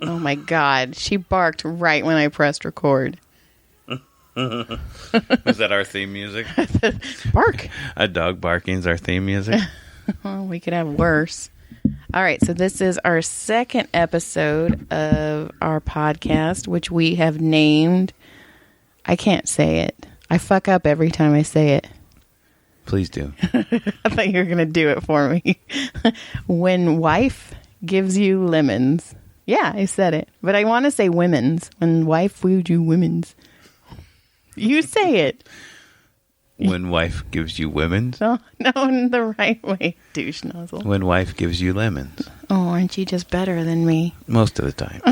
Oh my God. She barked right when I pressed record. Was that our theme music? Bark. A dog barking is our theme music. Well, we could have worse. All right. So this is our second episode of our podcast, which we have named. I can't say it. I fuck up every time I say it. Please do. I thought you were going to do it for me. When wife gives you lemons. Yeah, I said it. But I want to say women's. When wife gives you women's. You say it. When wife gives you women's. No, in the right way, douche nozzle. When wife gives you lemons. Oh, aren't you just better than me? Most of the time.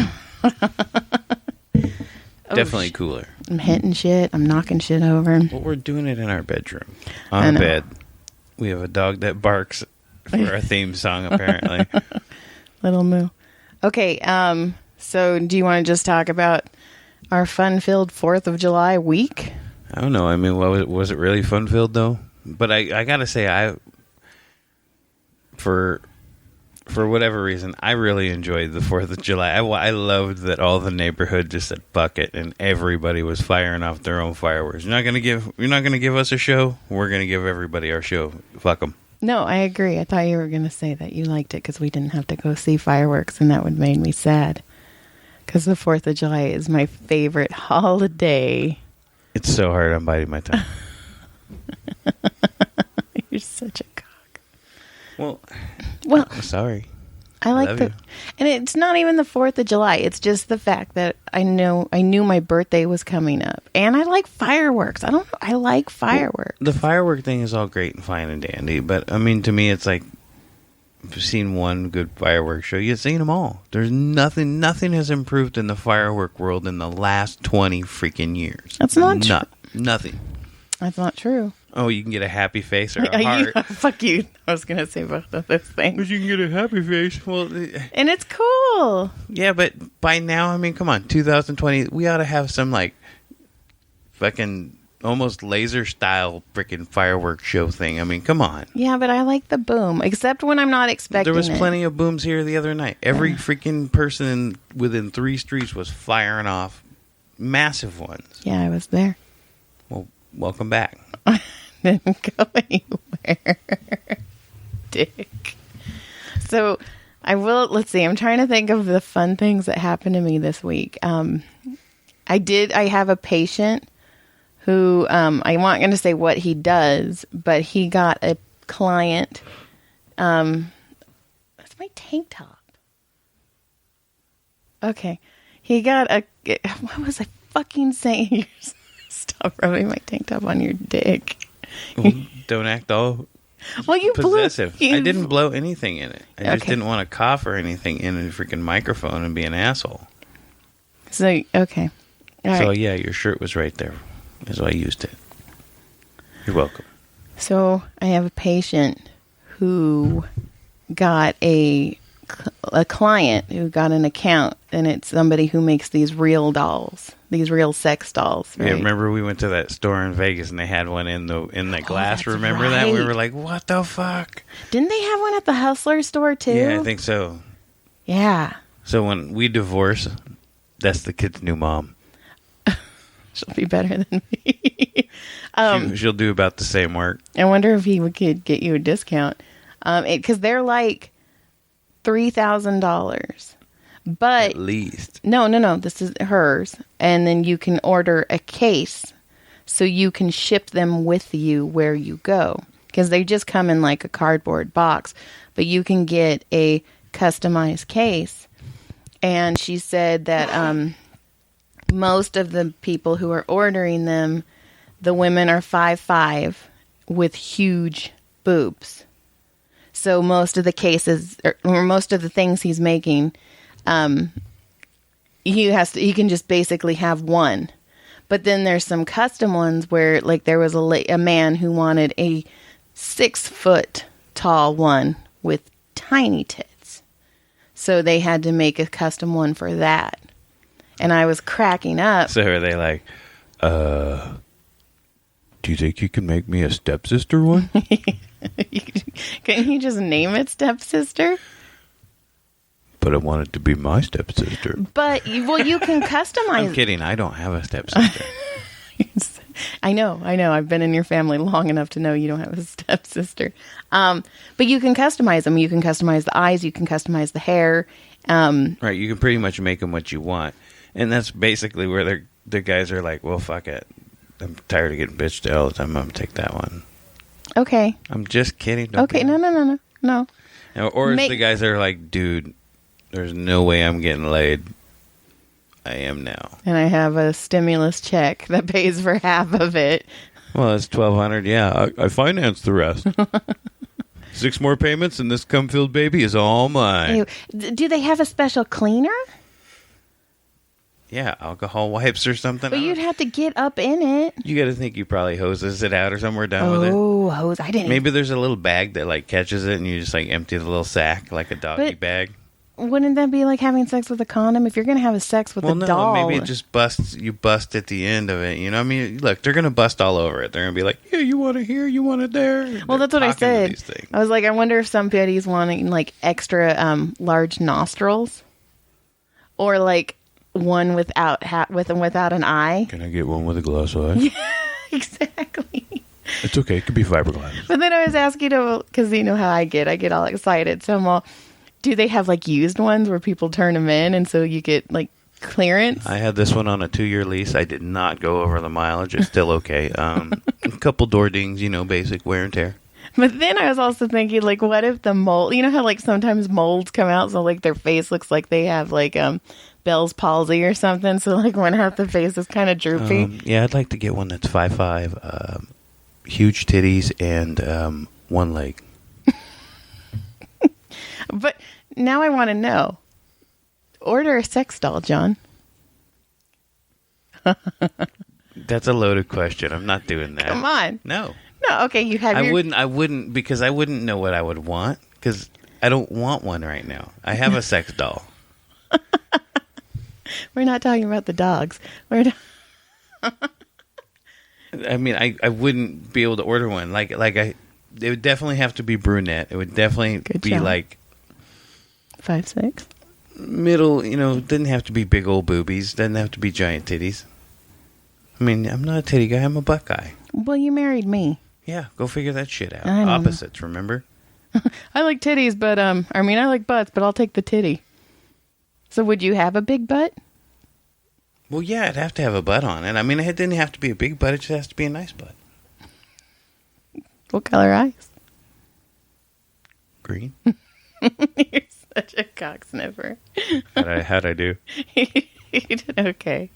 Definitely cooler. I'm hitting shit. I'm knocking shit over. Well, we're doing it in our bedroom. On the bed. We have a dog that barks for our theme song, apparently. Little moo. Okay, so do you want to just talk about our fun-filled 4th of July week? I don't know. I mean, was it really fun-filled, though? But I got to say, for whatever reason, I really enjoyed the 4th of July. I loved that all the neighborhood just said "fuck it" and everybody was firing off their own fireworks. You're not gonna give us a show. We're gonna give everybody our show. Fuck them. No, I agree. I thought you were gonna say that you liked it because we didn't have to go see fireworks, and that would make me sad. Because the 4th of July is my favorite holiday. It's so hard. I'm biting my tongue. You're such a cock. Well, I'm sorry. I like you. And it's not even the 4th of July. It's just the fact that I knew my birthday was coming up, and I like fireworks. I don't know. I like fireworks. Well, the firework thing is all great and fine and dandy, but I mean, to me, it's like if you've seen one good fireworks show, you've seen them all. There's nothing has improved in the firework world in the last 20 freaking years. That's not true. Nothing. That's not true. Oh, you can get a happy face or a heart. Fuck you. I was going to say both of those things. But you can get a happy face. Well, and it's cool. Yeah, but by now, I mean, come on, 2020, we ought to have some like fucking almost laser style freaking fireworks show thing. I mean, come on. Yeah, but I like the boom, except when I'm not expecting it. There was plenty of booms here the other night. Every freaking person within 3 streets was firing off massive ones. Yeah, I was there. Well, welcome back. Didn't go anywhere. Dick. So let's see, I'm trying to think of the fun things that happened to me this week. I have a patient who, I'm not going to say what he does, but he got a client. That's my tank top. Okay. He got what was I fucking saying? Stop rubbing my tank top on your dick. Well, don't act all you possessive. I didn't blow anything in it. I just Okay. didn't want to cough or anything in a freaking microphone and be an asshole. So, okay. All So, right. yeah, your shirt was right there. That's why I used it. You're welcome. So, I have a patient who got a client who got an account, and it's somebody who makes these real dolls, these real sex dolls. Right? Yeah, remember we went to that store in Vegas and they had one in that glass. that's Remember that? We right. were like, what the fuck? Didn't they have one at the Hustler store too? Yeah, I think so. Yeah. So when we divorce, that's the kid's new mom. She'll be better than me. She'll do about the same work. I wonder if he could get you a discount. Because they're like $3,000. But At least. No. This is hers. And then you can order a case so you can ship them with you where you go. Because they just come in like a cardboard box. But you can get a customized case. And she said that most of the people who are ordering them, the women are 5'5" with huge boobs. So most of the cases, or most of the things he's making, he can just basically have one. But then there's some custom ones where, like, there was a man who wanted a 6 foot tall one with tiny tits. So they had to make a custom one for that. And I was cracking up. So are they like, do you think you can make me a stepsister one? Can you just name it stepsister? but I want it to be my stepsister. But, you can customize. I'm kidding. I don't have a stepsister. I know. I've been in your family long enough to know you don't have a stepsister. But you can customize them. You can customize the eyes. You can customize the hair. Right. You can pretty much make them what you want. And that's basically where the guys are like, well, fuck it. I'm tired of getting bitched at all the time. I'm going to take that one. Okay. I'm just kidding. Don't Okay. No. Or it's the guys that are like, dude, there's no way I'm getting laid. I am now. And I have a stimulus check that pays for half of it. Well, it's $1,200. Yeah, I financed the rest. 6 more payments, and this cum-filled baby is all mine. Do they have a special cleaner? Yeah, alcohol wipes or something. But you'd have to get up in it. You got to think you probably hoses it out or somewhere done with it. Oh, hose! I didn't. Maybe there's a little bag that like catches it, and you just like empty the little sack like a doggy bag. Wouldn't that be like having sex with a condom? If you're going to have sex with a doll, maybe it just busts. You bust at the end of it. You know, what I mean, look, they're going to bust all over it. They're going to be like, "Yeah, you want it here, you want it there." Well, that's what I said. I was like, I wonder if some bitties wanting like extra large nostrils, or like one without without an eye. Can I get one with a glass eye? Yeah, exactly. It's okay. It could be fiberglass. But then I was asking him, because you know how I get all excited. So I'm all, do they have like used ones where people turn them in and so you get like clearance? I had this one on a 2-year lease. I did not go over the mileage. It's still okay. A couple door dings, basic wear and tear. But then I was also thinking, like, what if the mold, you know how like sometimes molds come out, so like their face looks like they have like Bell's palsy or something, so like one half the face is kind of droopy. Yeah, I'd like to get one that's 5'5", huge titties, and one leg. But now I want to know. Order a sex doll, John. That's a loaded question. I'm not doing that. Come on. No. No, okay, you have I wouldn't, because I wouldn't know what I would want, because I don't want one right now. I have a sex doll. We're not talking about the dogs. I mean, I wouldn't be able to order one. It would definitely have to be brunette. It would definitely be like 5'6", middle. Didn't have to be big old boobies. Doesn't have to be giant titties. I mean, I'm not a titty guy. I'm a butt guy. Well, you married me. Yeah, go figure that shit out. I know. Opposites, remember? I like titties, but I like butts, but I'll take the titty. So would you have a big butt? Well, yeah, it'd have to have a butt on it. I mean, it didn't have to be a big butt. It just has to be a nice butt. What color eyes? Green. You're such a cock sniffer. How'd I do? You did okay.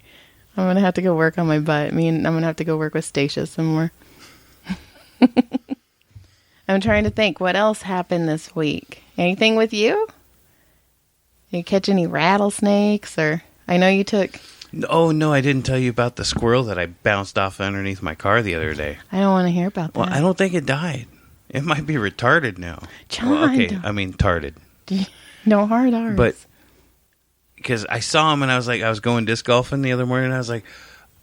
I'm going to have to go work on my butt. I'm going to have to go work with Stacia some more. I'm trying to think what else happened this week. Anything with you? Did you catch any rattlesnakes? Or I know you took... Oh, no, I didn't tell you about the squirrel that I bounced off underneath my car the other day. I don't want to hear about that. Well, I don't think it died. It might be retarded now. John, well, okay, I mean tarded. No hard R's. But because I saw him and I was going disc golfing the other morning and I was like,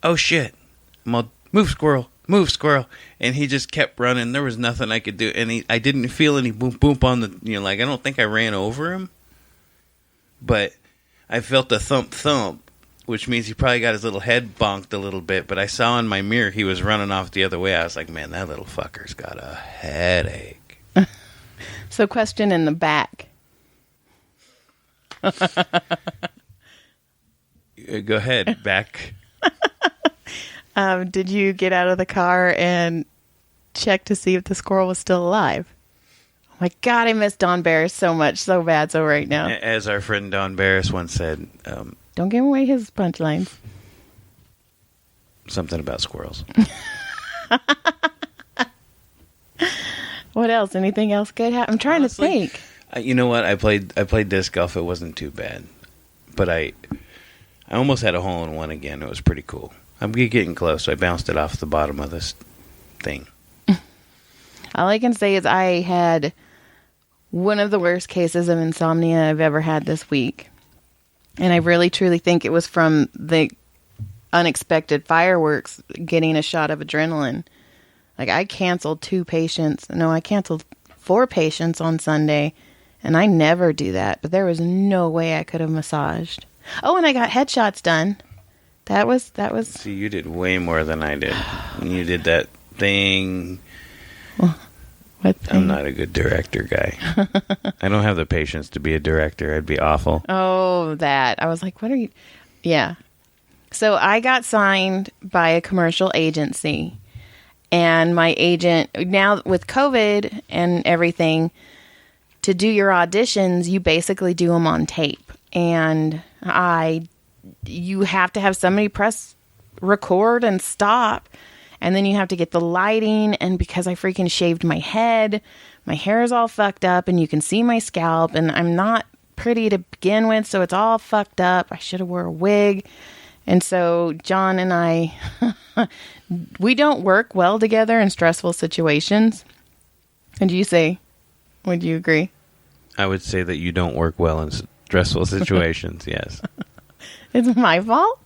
oh shit, move squirrel. And he just kept running. There was nothing I could do. And I didn't feel any boom boom on the, I don't think I ran over him. But I felt a thump, which means he probably got his little head bonked a little bit. But I saw in my mirror he was running off the other way. I was like, man, that little fucker's got a headache. So question in the back. Go ahead, back. Did you get out of the car and check to see if the squirrel was still alive? Oh my God, I miss Don Barris so much, so bad, so right now. As our friend Don Barris once said, don't give away his punchlines. Something about squirrels. What else? Anything else good happen? I'm trying to think. You know what? I played disc golf. It wasn't too bad, but I almost had a hole in one again. It was pretty cool. I'm getting close. So I bounced it off the bottom of this thing. All I can say is I had one of the worst cases of insomnia I've ever had this week. And I really, truly think it was from the unexpected fireworks getting a shot of adrenaline. Like, I canceled 4 patients on Sunday. And I never do that, but there was no way I could have massaged. Oh, and I got headshots done. That was. See, you did way more than I did. You did that thing. What thing? I'm not a good director guy. I don't have the patience to be a director. I'd be awful. Oh, that. I was like, what are you? Yeah. So I got signed by a commercial agency. And my agent, now with COVID and everything, to do your auditions, you basically do them on tape. And you have to have somebody press record and stop. And then you have to get the lighting. And because I freaking shaved my head, my hair is all fucked up and you can see my scalp. And I'm not pretty to begin with, so it's all fucked up. I should have wore a wig. And so John and I, we don't work well together in stressful situations. And you say, would you agree? I would say that you don't work well in stressful situations, yes. It's my fault?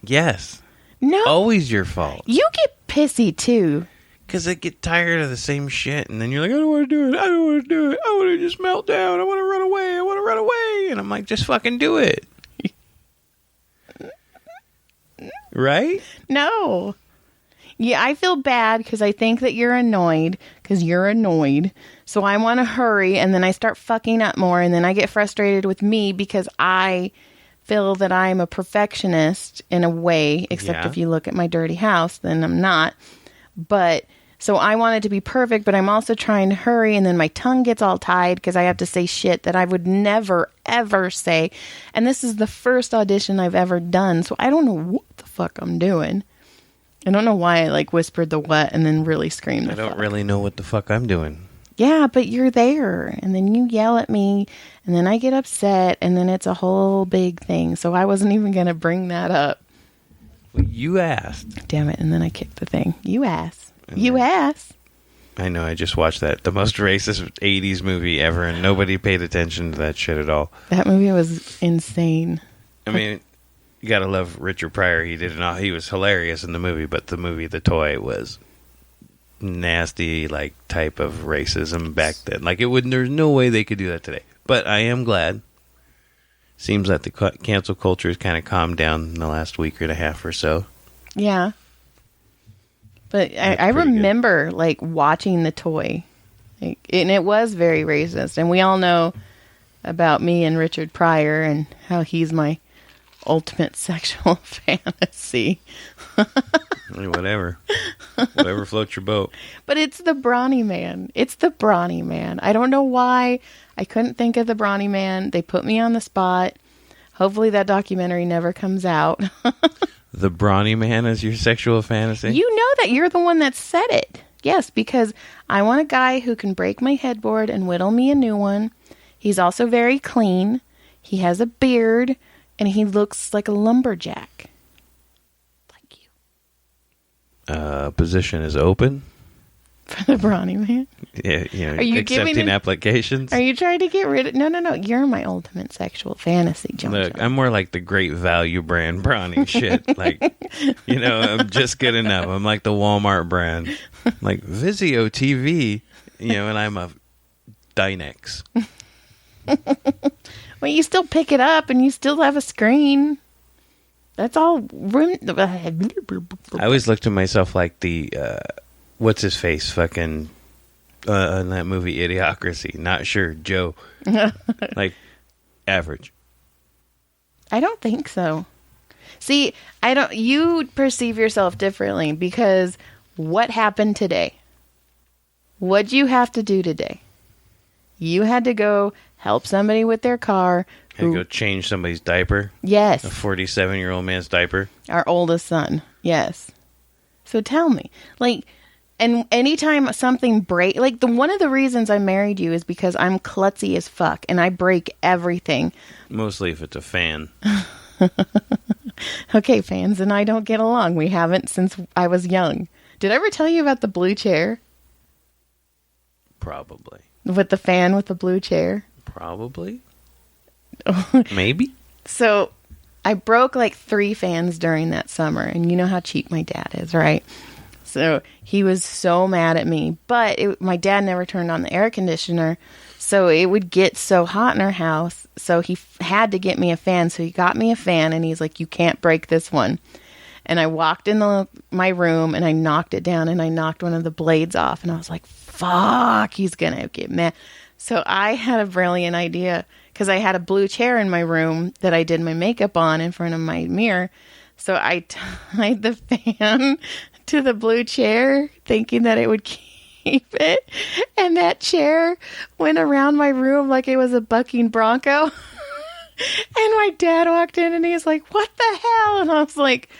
Yes. No. Always your fault. You get pissy too. Because I get tired of the same shit, and then you're like, I don't want to do it. I don't want to do it. I want to just melt down. I want to run away. I want to run away. And I'm like, just fucking do it. Right? No. Yeah, I feel bad because I think that you're annoyed because you're annoyed. So I want to hurry, and then I start fucking up more, and then I get frustrated with me because I feel that I'm a perfectionist in a way, except if you look at my dirty house, then I'm not. But so I want it to be perfect, but I'm also trying to hurry, and then my tongue gets all tied because I have to say shit that I would never, ever say. And this is the first audition I've ever done, so I don't know what the fuck I'm doing. I don't know why I like whispered the what and then really screamed the fuck. I don't really know what the fuck I'm doing. Yeah, but you're there, and then you yell at me, and then I get upset, and then it's a whole big thing. So I wasn't even going to bring that up. Well, you asked. Damn it, and then I kicked the thing. You asked. You asked. I know, I just watched that. The most racist 80s movie ever, and nobody paid attention to that shit at all. That movie was insane. I mean, you gotta love Richard Pryor. He was hilarious in the movie, but the movie The Toy was nasty, like, type of racism back then. Like, there's no way they could do that today. But I am glad. Seems that the cancel culture has kind of calmed down in the last week and a half or so. Yeah. But I remember, like, watching The Toy. Like, and it was very racist. And we all know about me and Richard Pryor and how he's my ultimate sexual fantasy. Whatever floats your boat. But it's the Brawny Man. It's the Brawny Man. I don't know why I couldn't think of the Brawny Man. They put me on the spot. Hopefully that documentary never comes out. The Brawny Man is your sexual fantasy? You know that you're the one that said it. Yes, because I want a guy who can break my headboard and whittle me a new one. He's also very clean. He has a beard, and he looks like a lumberjack. Like you. Position is open. For the Brawny Man? Yeah, Are you accepting applications. Are you trying to get rid of... No. You're my ultimate sexual fantasy, John. Look, I'm more like the Great Value brand Brawny shit. Like, I'm just good enough. I'm like the Walmart brand. Like Vizio TV, and I'm a Dynex. Well, you still pick it up and you still have a screen. That's all. I always looked at myself like the... what's his face? Fucking in that movie Idiocracy. Not sure. Joe. Like average. I don't think so. See, you perceive yourself differently because what happened today? What'd you have to do today? You had to go help somebody with their car. Had to go change somebody's diaper. Yes. A 47-year-old man's diaper. Our oldest son. Yes. So tell me, like, and anytime something one of the reasons I married you is because I'm klutzy as fuck and I break everything. Mostly if it's a fan. Okay, fans and I don't get along. We haven't since I was young. Did I ever tell you about the blue chair? Probably. With the fan with the blue chair? Probably. Maybe. So I broke like 3 fans during that summer, and you know how cheap my dad is, right? So he was so mad at me, but my dad never turned on the air conditioner, So it would get so hot in our house. So he had to get me a fan. So he got me a fan and he's like, you can't break this one. And I walked in my room and I knocked it down and I knocked one of the blades off. And I was like, fuck, he's going to get mad. So I had a brilliant idea because I had a blue chair in my room that I did my makeup on in front of my mirror. So I tied the fan to the blue chair thinking that it would keep it, and that chair went around my room like it was a bucking bronco. And my dad walked in and he was like, what the hell? And I was like,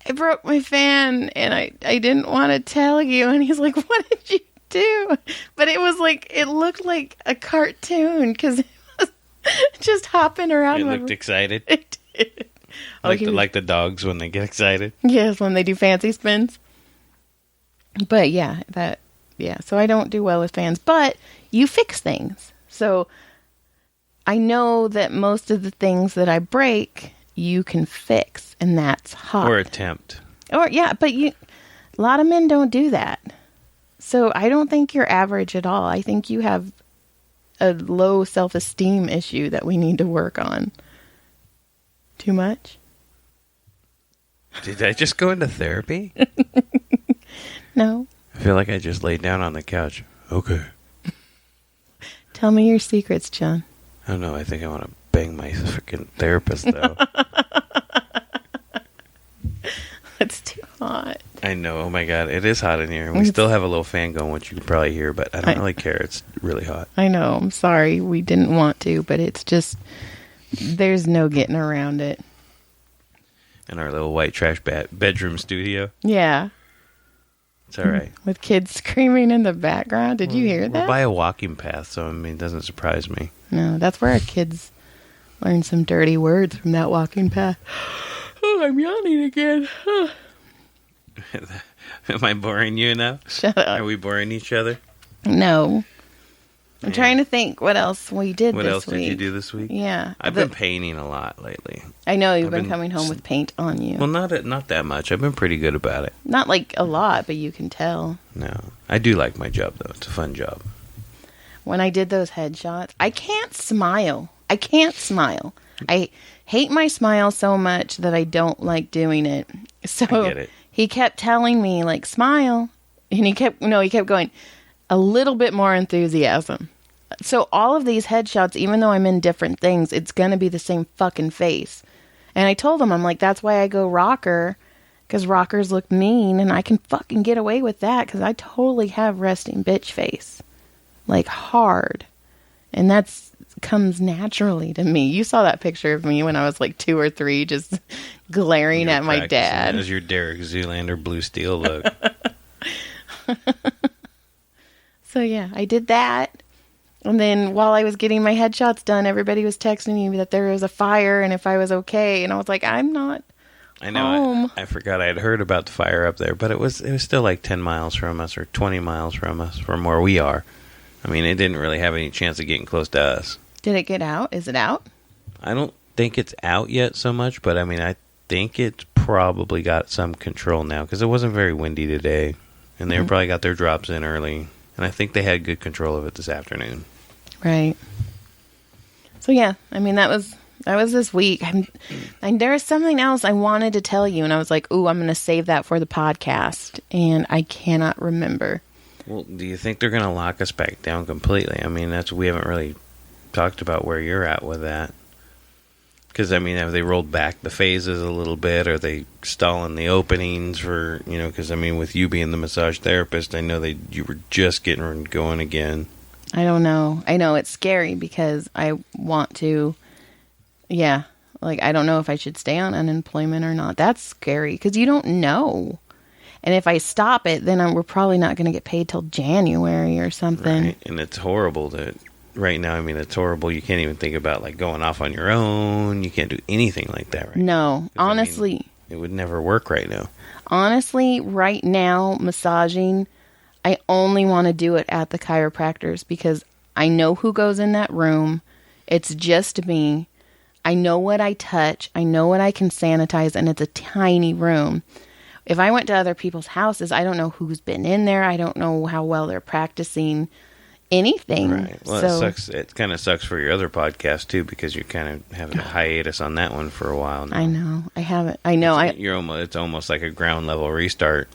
I broke my fan and I didn't want to tell you. And he's like, what did you do? But it was like, it looked like a cartoon because it was just hopping around. It looked excited. It did. Like the dogs when they get excited. Yes, when they do fancy spins. But so I don't do well with fans, but you fix things. So I know that most of the things that I break, you can fix, and that's hot. Or attempt. But a lot of men don't do that. So I don't think you're average at all. I think you have a low self-esteem issue that we need to work on. Too much? Did I just go into therapy? No. I feel like I just laid down on the couch. Okay. Tell me your secrets, John. I don't know. I think I want to bang my freaking therapist, though. It's too hot. I know. Oh, my God. It is hot in here. We still have a little fan going, which you can probably hear, but I don't really care. It's really hot. I know. I'm sorry. We didn't want to, but it's just, there's no getting around it. In our little white trash bedroom studio. Yeah. It's all right. With kids screaming in the background. Did you hear that? We're by a walking path, so, I mean, it doesn't surprise me. No, that's where our kids learn some dirty words from that walking path. Oh, I'm yawning again. Am I boring you now? Shut up. Are we boring each other? No. I'm trying to think what else we did this week. What else did you do this week? Yeah. I've been painting a lot lately. I know you've been coming home with paint on you. Well, not that much. I've been pretty good about it. Not like a lot, but you can tell. No. I do like my job, though. It's a fun job. When I did those headshots, I can't smile. I hate my smile so much that I don't like doing it. So I get it. He kept telling me, like, smile. And he kept going, a little bit more enthusiasm. So all of these headshots, even though I'm in different things, it's going to be the same fucking face. And I told him, I'm like, that's why I go rocker, because rockers look mean, and I can fucking get away with that, because I totally have resting bitch face. Like, hard. And that's comes naturally to me. You saw that picture of me when I was like 2 or 3, just glaring at my dad. As your Derek Zoolander Blue Steel look. So yeah, I did that. And then while I was getting my headshots done, everybody was texting me that there was a fire and if I was okay. And I was like, I'm not home. I forgot I had heard about the fire up there, but it was still like 10 miles from us or 20 miles from us from where we are. I mean, it didn't really have any chance of getting close to us. Did it get out? Is it out? I don't think it's out yet so much, but I mean, I think it's probably got some control now because it wasn't very windy today. And they probably got their drops in early. And I think they had good control of it this afternoon. Right. So yeah, I mean that was this week. And there was something else I wanted to tell you, and I was like, "Ooh, I'm going to save that for the podcast," and I cannot remember. Well, do you think they're going to lock us back down completely? I mean, we haven't really talked about where you're at with that. Because I mean, have they rolled back the phases a little bit? Are they stalling the openings for Because I mean, with you being the massage therapist, I know you were just getting going again. I don't know. I know it's scary because I want to, I don't know if I should stay on unemployment or not. That's scary because you don't know. And if I stop it, then we're probably not going to get paid till January or something. Right. And it's horrible right now. I mean, it's horrible. You can't even think about like going off on your own. You can't do anything like that right now. No, honestly. I mean, it would never work right now. Honestly, right now, massaging, I only want to do it at the chiropractors because I know who goes in that room. It's just me. I know what I touch. I know what I can sanitize, and it's a tiny room. If I went to other people's houses, I don't know who's been in there. I don't know how well they're practicing anything. Right. Well, so, it sucks. It kind of sucks for your other podcast too, because you're kind of having a hiatus on that one for a while now. I know. I haven't. I know. It's almost like a ground level restart.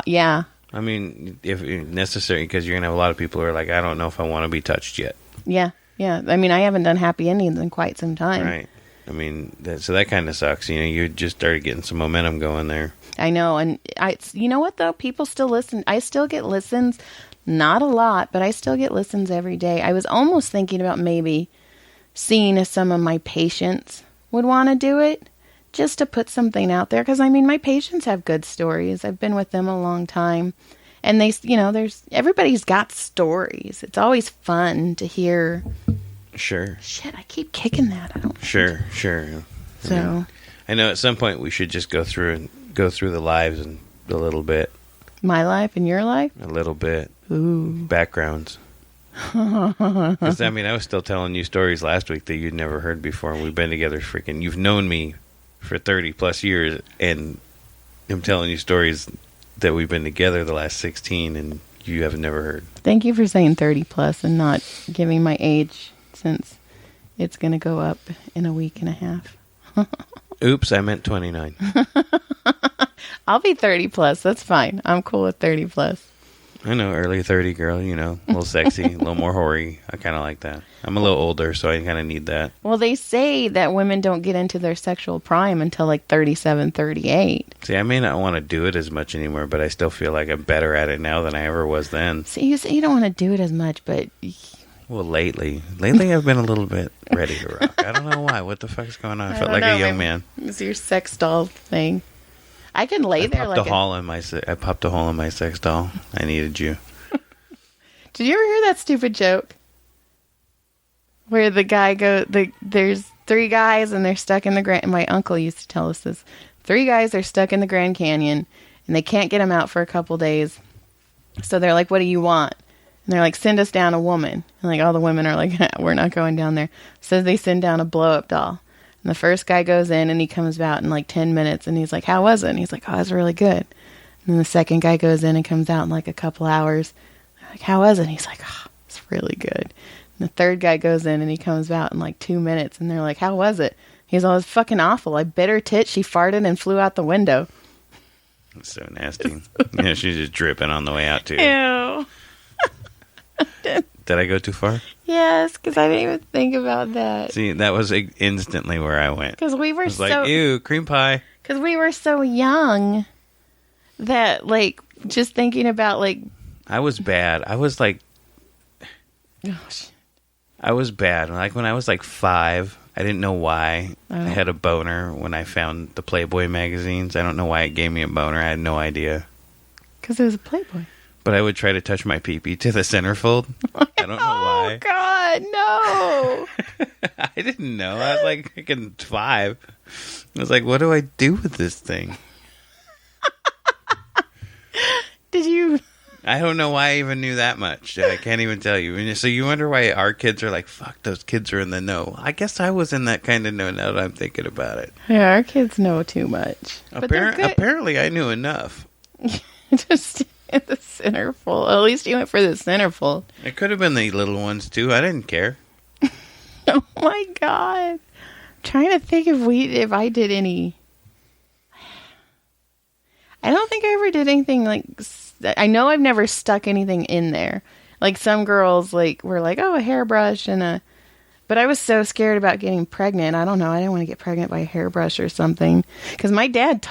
Yeah. I mean, if necessary, because you're gonna have a lot of people who are like, I don't know if I want to be touched yet. Yeah. Yeah. I mean, I haven't done happy endings in quite some time. Right. I mean, so that kind of sucks. You know, you just started getting some momentum going there. I know. And you know what though? People still listen. I still get listens. Not a lot, but I still get listens every day. I was almost thinking about maybe seeing if some of my patients would want to do it, just to put something out there. Because, I mean, my patients have good stories. I've been with them a long time. And everybody's got stories. It's always fun to hear. Sure. Shit, I keep kicking that. I don't. Sure. So. I know at some point we should just go through the lives and a little bit. My life and your life? A little bit. Ooh. Backgrounds. Because, I mean, I was still telling you stories last week that you'd never heard before. And we've been together you've known me for 30 plus years. And I'm telling you stories that we've been together the last 16 and you have never heard. Thank you for saying 30 plus and not giving my age, since it's going to go up in a week and a half. Oops, I meant 29. I'll be 30 plus. That's fine. I'm cool with 30 plus. I know, early 30 girl, you know, a little sexy, a little more hoary. I kind of like that. I'm a little older, so I kind of need that. Well, they say that women don't get into their sexual prime until like 37, 38. See, I may not want to do it as much anymore, but I still feel like I'm better at it now than I ever was then. See, you say you don't want to do it as much, but... Well, lately I've been a little bit ready to rock. I don't know why. What the fuck's going on? I felt like a young man. It's your sex doll thing. I can lay there like I popped a hole in my sex doll. I needed you. Did you ever hear that stupid joke? Where the guy there's 3 guys and they're stuck in the Grand... My uncle used to tell us this. 3 guys are stuck in the Grand Canyon and they can't get them out for a couple days. So they're like, what do you want? And they're like, send us down a woman. And like all the women are like, we're not going down there. So they send down a blow-up doll. And the first guy goes in and he comes out in like 10 minutes and he's like, how was it? And he's like, oh, it was really good. And then the second guy goes in and comes out in like a couple hours. They're like, how was it? And he's like, oh, it's really good. And the third guy goes in and he comes out in like 2 minutes and they're like, how was it? He's all, it's fucking awful. I bit her tit, she farted and flew out the window. That's so nasty. Yeah, she's just dripping on the way out too. Ew. Did I go too far? Yes, because I didn't even think about that. See, that was instantly where I went. Because we were like, ew, cream pie. Because we were so young that, like, just thinking about, like... I was bad. I was like... Oh, shit. I was bad. Like, when I was like 5, I didn't know why I had a boner when I found the Playboy magazines. I don't know why it gave me a boner. I had no idea. Because it was a Playboy. But I would try to touch my pee-pee to the centerfold. I don't know why. Oh, God, no. I didn't know. I was like freaking 5. I was like, what do I do with this thing? Did you... I don't know why I even knew that much. I can't even tell you. So you wonder why our kids are like, fuck, those kids are in the know. I guess I was in that kind of know now that I'm thinking about it. Yeah, our kids know too much. Apparently, I knew enough. Just... in the centerfold. At least you went for the centerfold. It could have been the little ones too. I didn't care. Oh my God! I'm trying to think if I did any. I don't think I ever did anything like. I know I've never stuck anything in there. Like some girls like were like, oh, a hairbrush and a. But I was so scared about getting pregnant. I don't know. I didn't want to get pregnant by a hairbrush or something. Because my dad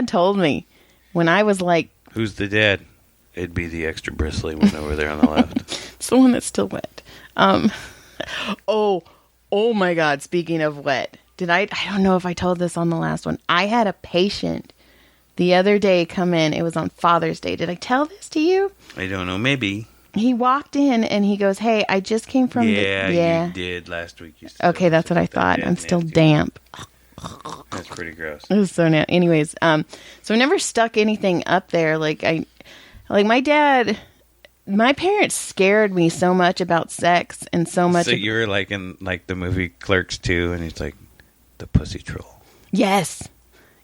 told me. When I was like... Who's the dad? It'd be the extra bristly one over there on the left. It's the one that's still wet. Oh my God. Speaking of wet. I don't know if I told this on the last one. I had a patient the other day come in. It was on Father's Day. Did I tell this to you? I don't know. Maybe. He walked in and he goes, hey, I just came from... Yeah, you did last week. Okay, that's what I thought. I'm still damp. That's pretty gross. It was so nasty. Anyways, so I never stuck anything up there. Like my dad, my parents scared me so much about sex and so much. So you were like in like the movie Clerks 2, and he's like the pussy troll. Yes.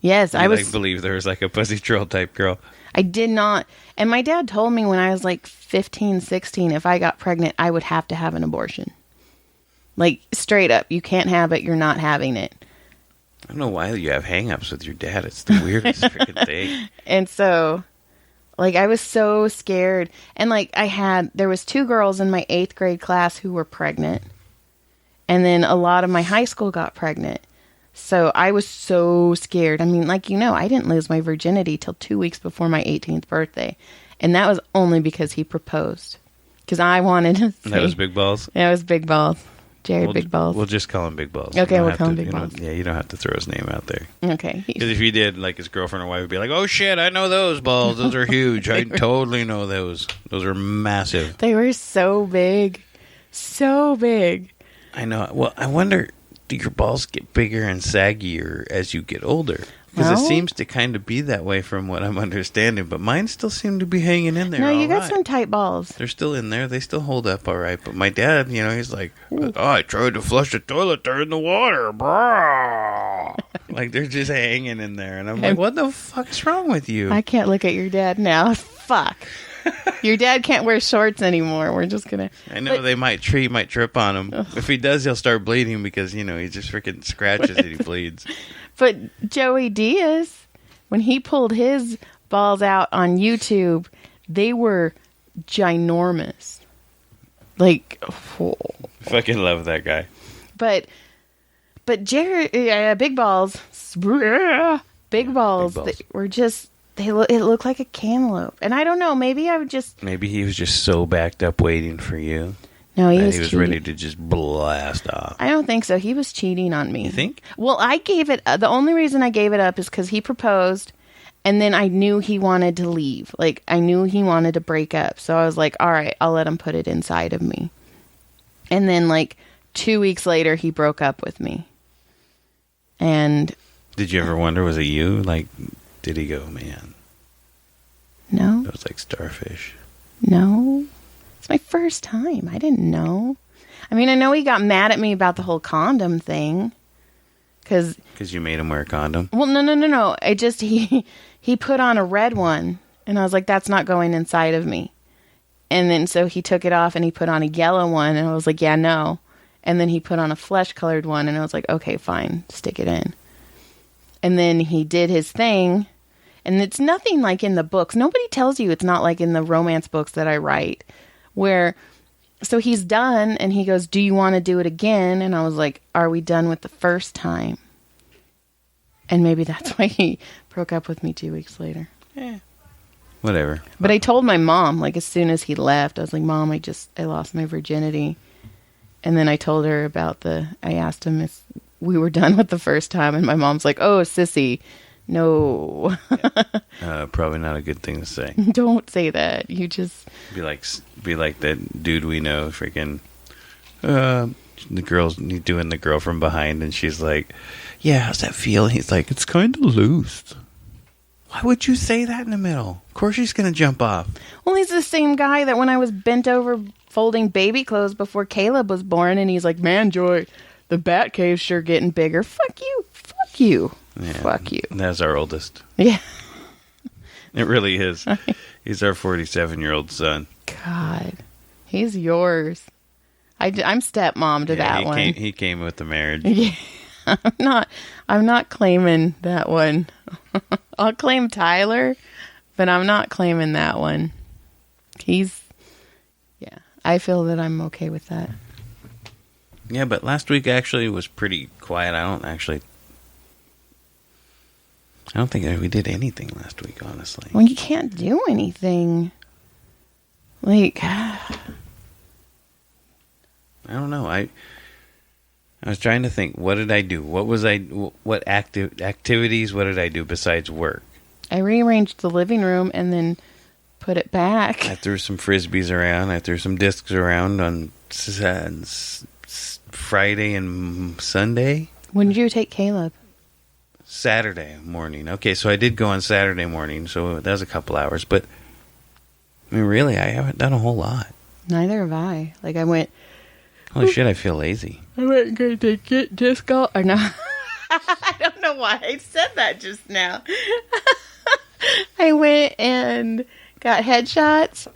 I was. Believe there was like a pussy troll type girl. I did not. And my dad told me when I was like 15, 16, if I got pregnant, I would have to have an abortion. Like, straight up, you can't have it, you're not having it. I don't know why you have hang-ups with your dad. It's the weirdest freaking thing. And so, like, I was so scared. And, like, there was 2 girls in my 8th grade class who were pregnant. And then a lot of my high school got pregnant. So I was so scared. I mean, like, I didn't lose my virginity till 2 weeks before my 18th birthday. And that was only because he proposed. Because I wanted to say, That was Big Balls? Yeah, it was Big Balls. Jerry Big Balls. We'll just call him Big Balls. Okay, we'll call him Big Balls. Yeah, you don't have to throw his name out there. Okay. Because if you did, like, his girlfriend or wife would be like, oh, shit, I know those balls. Those are huge. I totally know those. Those are massive. They were so big. So big. I know. Well, I wonder, do your balls get bigger and saggier as you get older? Because it seems to kind of be that way from what I'm understanding. But mine still seem to be hanging in there. No, you got some tight balls. They're still in there. They still hold up all right. But my dad, he's like, oh, I tried to flush the toilet. They're in the water. Brah. Like, they're just hanging in there. And I'm like, what the fuck's wrong with you? I can't look at your dad now. Fuck. Your dad can't wear shorts anymore. We're just going to... I know they might trip on him. Ugh. If he does, he'll start bleeding because, he just freaking scratches and he bleeds. But Joey Diaz, when he pulled his balls out on YouTube, they were ginormous. Like, oh. Fucking love that guy. But Jerry, Big Balls, Big Balls, they were just... it looked like a cantaloupe. And I don't know, maybe he was just so backed up waiting for you. No, he was ready to just blast off. I don't think so. He was cheating on me. You think? Well, the only reason I gave it up is because he proposed, and then I knew he wanted to leave. Like, I knew he wanted to break up. So I was like, all right, I'll let him put it inside of me. And then, like, 2 weeks later, he broke up with me. And... Did you ever wonder, was it you? Like... Did he go, man? No. It was like starfish. No. It's my first time. I didn't know. I mean, I know he got mad at me about the whole condom thing. Because you made him wear a condom? Well, no. It just, he put on a red one. And I was like, that's not going inside of me. And then so he took it off and he put on a yellow one. And I was like, yeah, no. And then he put on a flesh-colored one. And I was like, okay, fine. Stick it in. And then he did his thing. And it's nothing like in the books. Nobody tells you it's not like in the romance books that I write. So he's done, and he goes, do you want to do it again? And I was like, are we done with the first time? And maybe that's why he broke up with me 2 weeks later. Yeah. Whatever. But I told my mom, like, as soon as he left, I was like, Mom, I lost my virginity. And then I told her I asked him if we were done with the first time, and my mom's like, oh, sissy. No. Probably not a good thing to say. Don't say that. You just be like that dude we know, freaking the girl's doing the girl from behind, and she's like, yeah, how's that feel? He's like, it's kind of loose. Why would you say that in the middle? Of course she's gonna jump off. Well, he's the same guy that when I was bent over folding baby clothes before Caleb was born, and he's like, man, Joy, the bat cave's sure getting bigger. Fuck you. Yeah, fuck you. That's our oldest. Yeah. It really is. He's our 47-year-old son. God. He's yours. I'm stepmom to that one. He came with the marriage. Yeah. I'm not claiming that one. I'll claim Tyler, but I'm not claiming that one. I feel that I'm okay with that. Yeah, but last week actually was pretty quiet. I don't think we did anything last week, honestly. Well, you can't do anything. Like, I don't know. I was trying to think. What did I do? What activities? What did I do besides work? I rearranged the living room and then put it back. I threw some frisbees around. I threw some discs around on Friday and Sunday. When did you take Caleb? Saturday morning. Okay, so I did go on Saturday morning, so that was a couple hours. But, I mean, really, I haven't done a whole lot. Neither have I. Like, I went... Holy shit, I feel lazy. I went to get disc golf... Or no. I don't know why I said that just now. I went and got headshots.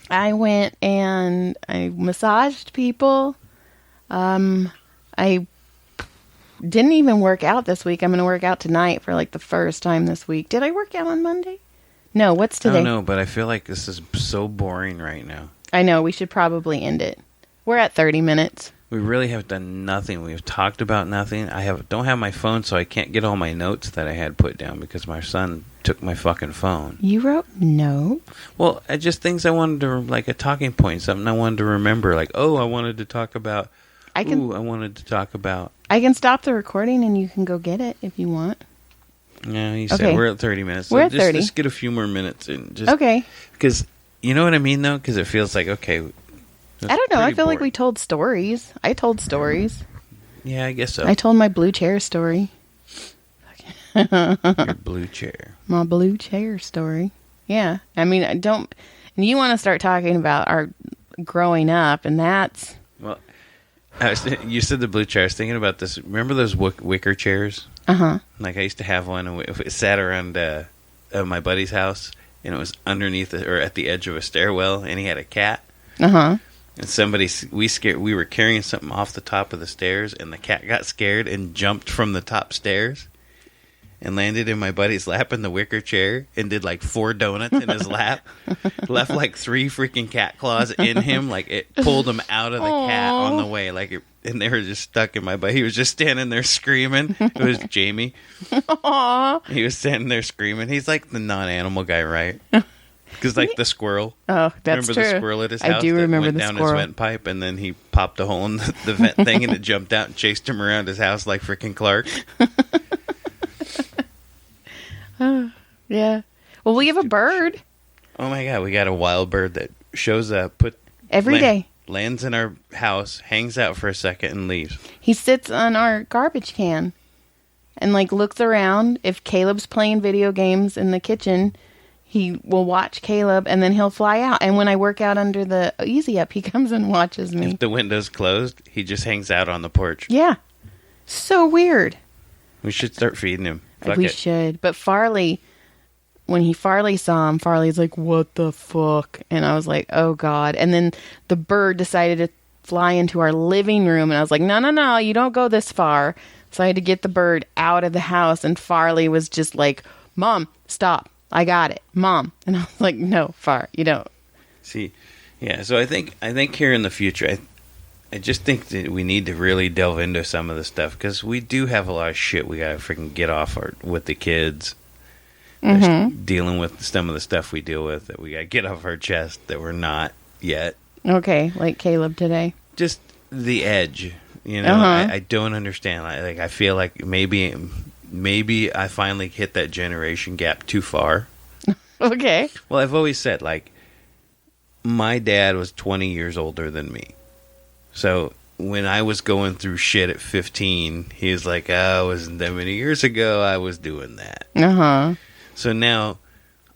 I went and I massaged people. I didn't even work out this week. I'm going to work out tonight for like the first time this week. Did I work out on Monday? No, what's today? I don't know, but I feel like this is so boring right now. I know, we should probably end it. We're at 30 minutes. We really have done nothing. We've talked about nothing. don't have my phone, so I can't get all my notes that I had put down because my son took my fucking phone. You wrote no? Well, just things I wanted to, like a talking point, something I wanted to remember. Like, I wanted to talk about... I wanted to talk about... I can stop the recording and you can go get it if you want. No, you said we're at 30 minutes. So we're at 30. Just get a few more minutes in. Just, okay. Because, you know what I mean, though? Because it feels like, okay... I don't know. I feel like we told stories. I told stories. Yeah, I guess so. I told my blue chair story. Your blue chair. My blue chair story. Yeah. I mean, I don't... And you want to start talking about our growing up, and that's... Well, you said the blue chair. I was thinking about this. Remember those wicker chairs? Uh-huh. Like, I used to have one, and we sat around my buddy's house, and it was underneath or at the edge of a stairwell, and he had a cat. Uh-huh. And we were carrying something off the top of the stairs, and the cat got scared and jumped from the top stairs and landed in my buddy's lap in the wicker chair and did like 4 donuts in his lap. Left like 3 freaking cat claws in him. Like, it pulled him out of the cat on the way. And they were just stuck in my butt. He was just standing there screaming. It was Jamie. Aww. He was standing there screaming. He's like the non-animal guy, right? Because, like, the squirrel. Oh, that's remember true. The squirrel at his house? I do remember went the down squirrel. his vent pipe, and then he popped a hole in the vent thing, and it jumped out and chased him around his house like freaking Clark. Yeah. Well, we have a bird. Oh, my God. We got a wild bird that shows up, every day. Lands in our house, hangs out for a second, and leaves. He sits on our garbage can and, like, looks around. If Caleb's playing video games in the kitchen... He will watch Caleb, and then he'll fly out. And when I work out under the Easy Up, he comes and watches me. If the window's closed, he just hangs out on the porch. Yeah. So weird. We should start feeding him. We should. But Farley, when Farley saw him, Farley's like, what the fuck? And I was like, oh, God. And then the bird decided to fly into our living room. And I was like, no, you don't go this far. So I had to get the bird out of the house. And Farley was just like, Mom, stop. I got it, Mom. And I was like, no, Far, you don't. See, yeah, so I think here in the future, I just think that we need to really delve into some of the stuff, because we do have a lot of shit we got to freaking get off with the kids. Mm-hmm. Dealing with some of the stuff we deal with that we got to get off our chest that we're not yet. Okay, like Caleb today. Just the edge, you know. I don't understand. I feel like maybe I finally hit that generation gap too far. Okay. Well, I've always said, like, my dad was 20 years older than me. So when I was going through shit at 15, he was like, oh, it wasn't that many years ago I was doing that. Uh-huh. So now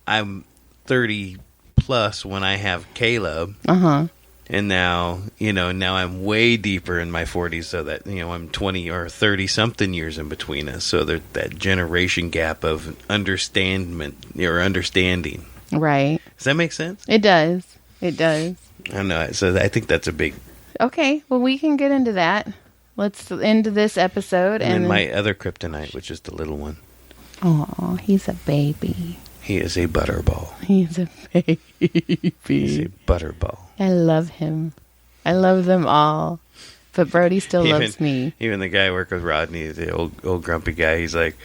I'm 30 plus when I have Caleb. Uh-huh. And now I'm way deeper in my 40s, so that, I'm 20 or 30-something years in between us. So there's that generation gap of understanding. Right. Does that make sense? It does. It does. I don't know. So I think that's a big... Okay. Well, we can get into that. Let's end this episode. And then my other kryptonite, which is the little one. Oh, he's a baby. He is a butterball. He's a baby. He's a butterball. I love him. I love them all. But Brody still loves me. Even the guy I work with, Rodney, the old grumpy guy, he's like,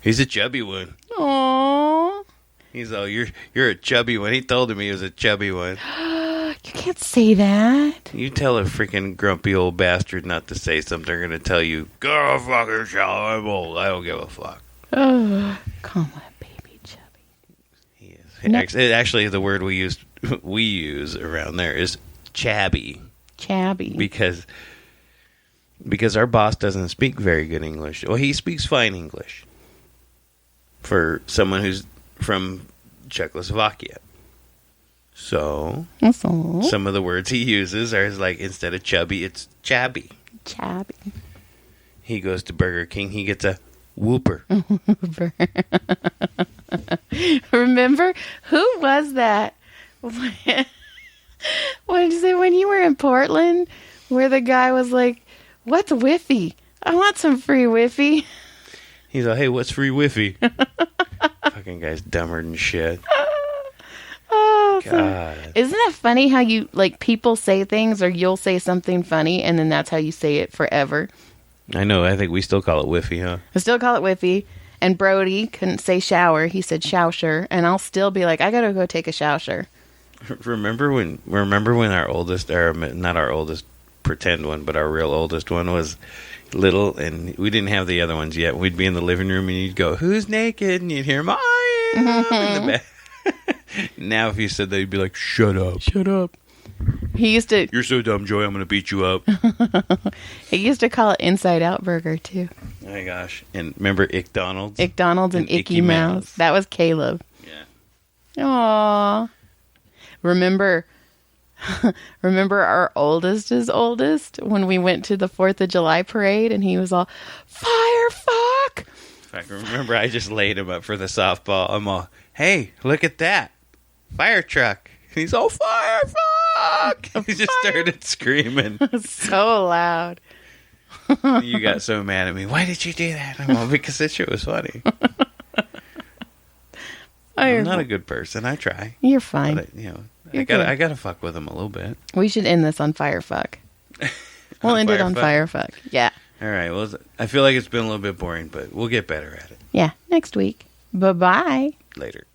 he's a chubby one. Aww. He's all, you're a chubby one. He told him he was a chubby one. You can't say that. You tell a freaking grumpy old bastard not to say something, they're going to tell you, go fucking shower, I'm old. I don't give a fuck. Oh, call my baby chubby. He is. No. Actually, the word we use around there is chabby. Chabby. Because our boss doesn't speak very good English. Well, he speaks fine English for someone who's from Czechoslovakia. So some of the words he uses are like, instead of chubby, it's chabby. Chabby. He goes to Burger King. He gets a Whooper. Whooper. Remember? Who was that? What did you say when you were in Portland? Where the guy was like, "What's Whiffy? I want some free Whiffy." He's like, hey, what's free Whiffy? Fucking guy's dumber than shit. Oh, God. isn't it funny how you, like, people say things or you'll say something funny and then that's how you say it forever? I know. I think we still call it Whiffy, huh? I still call it Whiffy. And Brody couldn't say shower. He said shousher. And I'll still be like, I gotta go take a shousher. Remember when our oldest, or not our oldest pretend one, but our real oldest one was little, and we didn't have the other ones yet. We'd be in the living room and you'd go, "Who's naked?" and you'd hear him, "I am," in the back. Now if you said that, you'd be like, "Shut up. Shut up." He used to. You're so dumb, Joey. I'm going to beat you up. He used to call it Inside Out Burger too. Oh my gosh. And remember Ick Donald's? Ick Donald's and Icky Mouse. That was Caleb. Yeah. Aww. Remember our oldest when we went to the 4th of July parade and he was all, "Fire fuck." In fact, remember I just laid him up for the softball. I'm all, "Hey, look at that. Fire truck." And he's all, "Fire fuck." He just started screaming. So loud. You got so mad at me. "Why did you do that?" I'm all, "Because that shit was funny." I'm not a good person. I try. You're fine. But I gotta fuck with him a little bit. We should end this on firefuck. We'll end it on firefuck. Yeah. All right. Well, I feel like it's been a little bit boring, but we'll get better at it. Yeah. Next week. Bye-bye. Later.